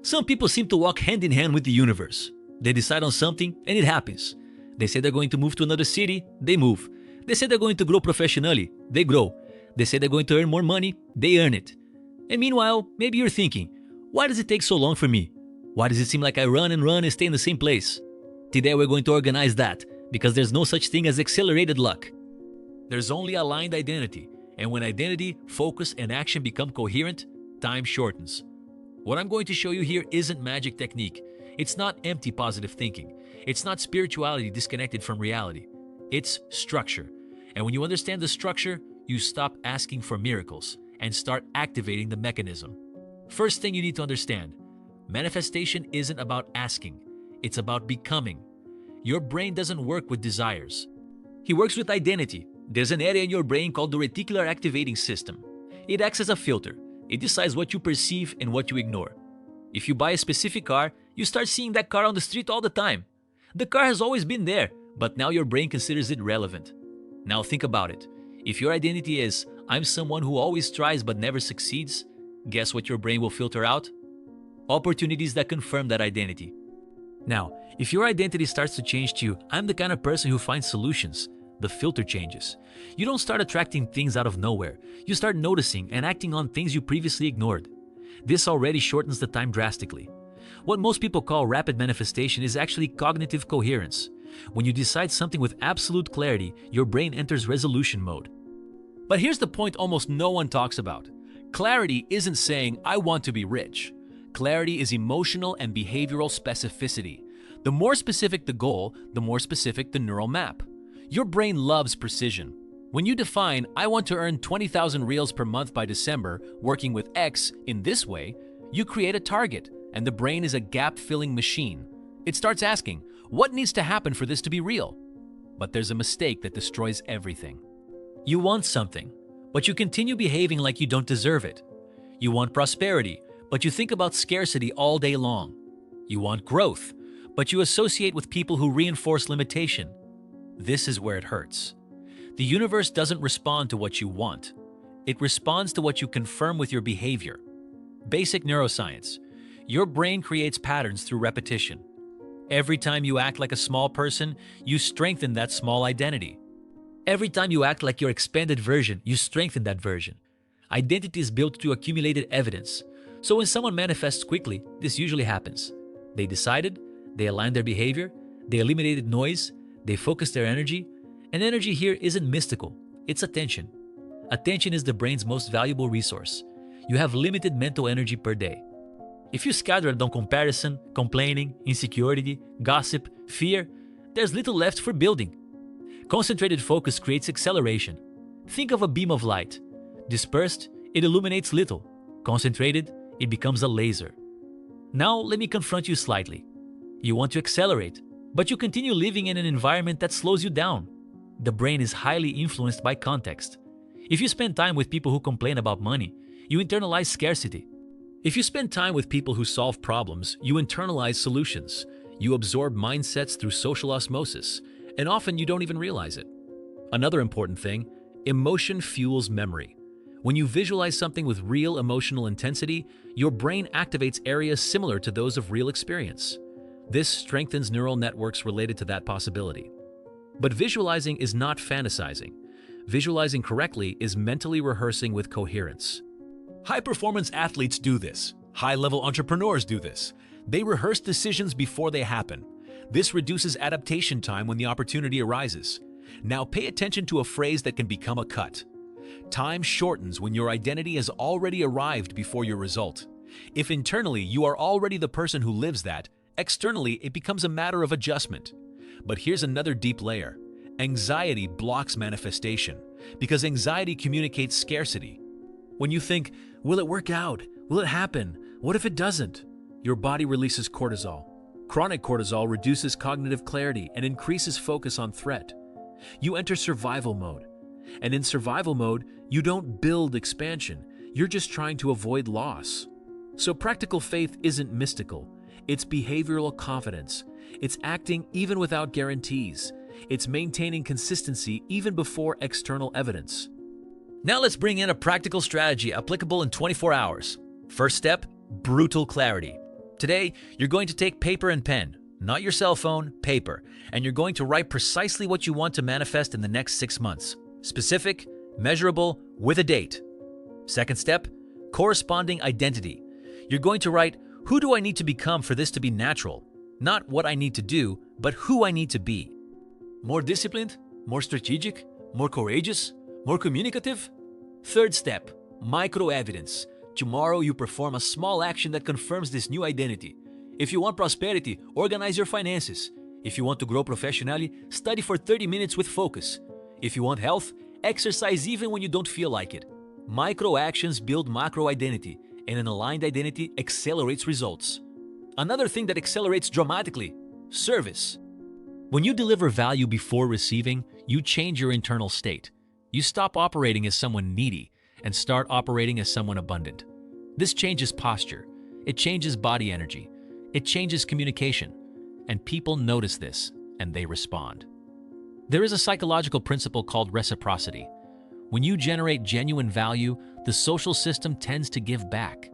Some people seem to walk hand in hand with the universe. They decide on something and it happens. They say they're going to move to another city, they move. They say they're going to grow professionally, they grow. They say they're going to earn more money, they earn it. And meanwhile, maybe you're thinking, why does it take so long for me? Why does it seem like I run and stay in the same place? Today we're going to organize that, because there's no such thing as accelerated luck. There's only aligned identity, and when identity, focus, and action become coherent, time shortens. What I'm going to show you here isn't magic technique. It's not empty positive thinking. It's not spirituality disconnected from reality. It's structure. And when you understand the structure, you stop asking for miracles and start activating the mechanism. First thing you need to understand, manifestation isn't about asking. It's about becoming. Your brain doesn't work with desires. He works with identity. There's an area in your brain called the reticular activating system. It acts as a filter. It decides what you perceive and what you ignore. If you buy a specific car, you start seeing that car on the street all the time. The car has always been there, but now your brain considers it relevant. Now think about it. If your identity is, I'm someone who always tries but never succeeds, guess what your brain will filter out? Opportunities that confirm that identity. Now, if your identity starts to change to, I'm the kind of person who finds solutions, the filter changes. You don't start attracting things out of nowhere. You start noticing and acting on things you previously ignored. This already shortens the time drastically. What most people call rapid manifestation is actually cognitive coherence. When you decide something with absolute clarity, your brain enters resolution mode. But here's the point almost no one talks about. Clarity isn't saying, I want to be rich. Clarity is emotional and behavioral specificity. The more specific the goal, the more specific the neural map. Your brain loves precision. When you define, I want to earn 20,000 reals per month by December, working with X in this way, you create a target, and the brain is a gap-filling machine. It starts asking, what needs to happen for this to be real? But there's a mistake that destroys everything. You want something, but you continue behaving like you don't deserve it. You want prosperity, but you think about scarcity all day long. You want growth, but you associate with people who reinforce limitation. This is where it hurts. The universe doesn't respond to what you want. It responds to what you confirm with your behavior. Basic neuroscience. Your brain creates patterns through repetition. Every time you act like a small person, you strengthen that small identity. Every time you act like your expanded version, you strengthen that version. Identity is built through accumulated evidence. So when someone manifests quickly, this usually happens. They decided, they aligned their behavior, they eliminated noise, they focused their energy, and energy here isn't mystical, it's attention. Attention is the brain's most valuable resource. You have limited mental energy per day. If you scatter it on comparison, complaining, insecurity, gossip, fear, there's little left for building. Concentrated focus creates acceleration. Think of a beam of light. Dispersed, it illuminates little. Concentrated, it becomes a laser. Now let me confront you slightly. You want to accelerate, but you continue living in an environment that slows you down. The brain is highly influenced by context. If you spend time with people who complain about money, you internalize scarcity. If you spend time with people who solve problems, you internalize solutions. You absorb mindsets through social osmosis, and often you don't even realize it. Another important thing, emotion fuels memory. When you visualize something with real emotional intensity, your brain activates areas similar to those of real experience. This strengthens neural networks related to that possibility. But visualizing is not fantasizing. Visualizing correctly is mentally rehearsing with coherence. High-performance athletes do this. High-level entrepreneurs do this. They rehearse decisions before they happen. This reduces adaptation time when the opportunity arises. Now pay attention to a phrase that can become a cut. Time shortens when your identity has already arrived before your result. If internally you are already the person who lives that, externally it becomes a matter of adjustment. But here's another deep layer. Anxiety blocks manifestation because anxiety communicates scarcity. When you think, will it work out? Will it happen? What if it doesn't? Your body releases cortisol. Chronic cortisol reduces cognitive clarity and increases focus on threat. You enter survival mode. And in survival mode, you don't build expansion. You're just trying to avoid loss. So practical faith isn't mystical. It's behavioral confidence. It's acting even without guarantees. It's maintaining consistency even before external evidence. Now let's bring in a practical strategy applicable in 24 hours. First step, brutal clarity. Today, you're going to take paper and pen, not your cell phone, paper, and you're going to write precisely what you want to manifest in the next 6 months. Specific, measurable, with a date. Second step, corresponding identity. You're going to write, who do I need to become for this to be natural? Not what I need to do, but who I need to be. More disciplined, more strategic, more courageous, more communicative? Third step, micro-evidence. Tomorrow you perform a small action that confirms this new identity. If you want prosperity, organize your finances. If you want to grow professionally, study for 30 minutes with focus. If you want health, exercise even when you don't feel like it. Micro-actions build macro-identity, and an aligned identity accelerates results. Another thing that accelerates dramatically, service. When you deliver value before receiving, you change your internal state. You stop operating as someone needy and start operating as someone abundant. This changes posture, it changes body energy, it changes communication, and people notice this and they respond. There is a psychological principle called reciprocity. When you generate genuine value, the social system tends to give back.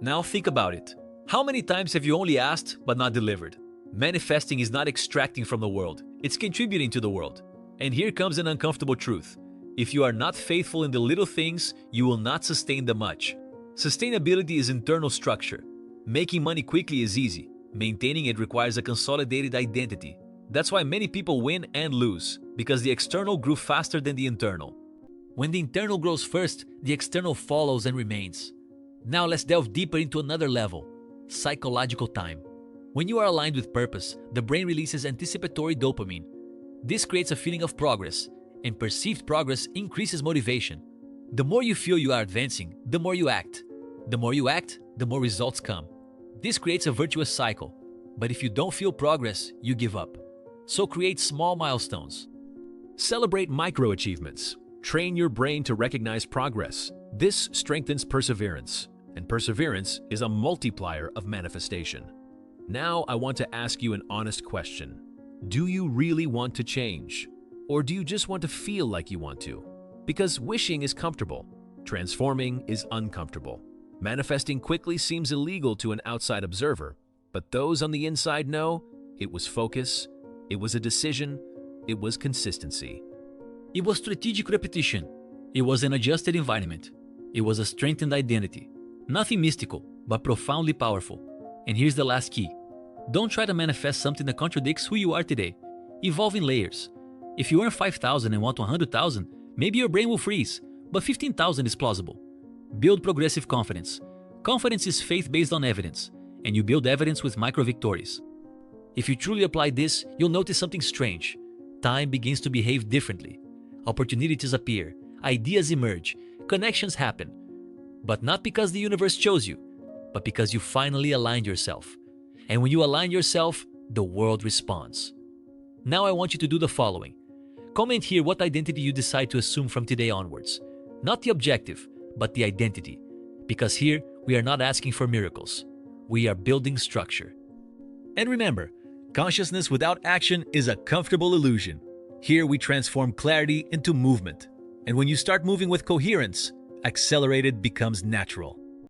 Now think about it. How many times have you only asked but not delivered? Manifesting is not extracting from the world, it's contributing to the world. And here comes an uncomfortable truth. If you are not faithful in the little things, you will not sustain the much. Sustainability is internal structure. Making money quickly is easy. Maintaining it requires a consolidated identity. That's why many people win and lose, because the external grew faster than the internal. When the internal grows first, the external follows and remains. Now let's delve deeper into another level, psychological time. When you are aligned with purpose, the brain releases anticipatory dopamine. This creates a feeling of progress, and perceived progress increases motivation. The more you feel you are advancing, the more you act. The more you act, the more results come. This creates a virtuous cycle. But if you don't feel progress, you give up. So create small milestones. Celebrate micro-achievements. Train your brain to recognize progress. This strengthens perseverance, and perseverance is a multiplier of manifestation. Now I want to ask you an honest question. Do you really want to change? Or do you just want to feel like you want to? Because wishing is comfortable. Transforming is uncomfortable. Manifesting quickly seems illegal to an outside observer, but those on the inside know it was focus, it was a decision, it was consistency. It was strategic repetition. It was an adjusted environment. It was a strengthened identity. Nothing mystical, but profoundly powerful. And here's the last key. Don't try to manifest something that contradicts who you are today. Evolve in layers. If you earn 5,000 and want 100,000, maybe your brain will freeze, but 15,000 is plausible. Build progressive confidence. Confidence is faith based on evidence, and you build evidence with micro-victories. If you truly apply this, you'll notice something strange. Time begins to behave differently. Opportunities appear, ideas emerge, connections happen. But not because the universe chose you, but because you finally aligned yourself. And when you align yourself, the world responds. Now I want you to do the following. Comment here what identity you decide to assume from today onwards. Not the objective, but the identity. Because here, we are not asking for miracles. We are building structure. And remember, consciousness without action is a comfortable illusion. Here we transform clarity into movement. And when you start moving with coherence, accelerated becomes natural.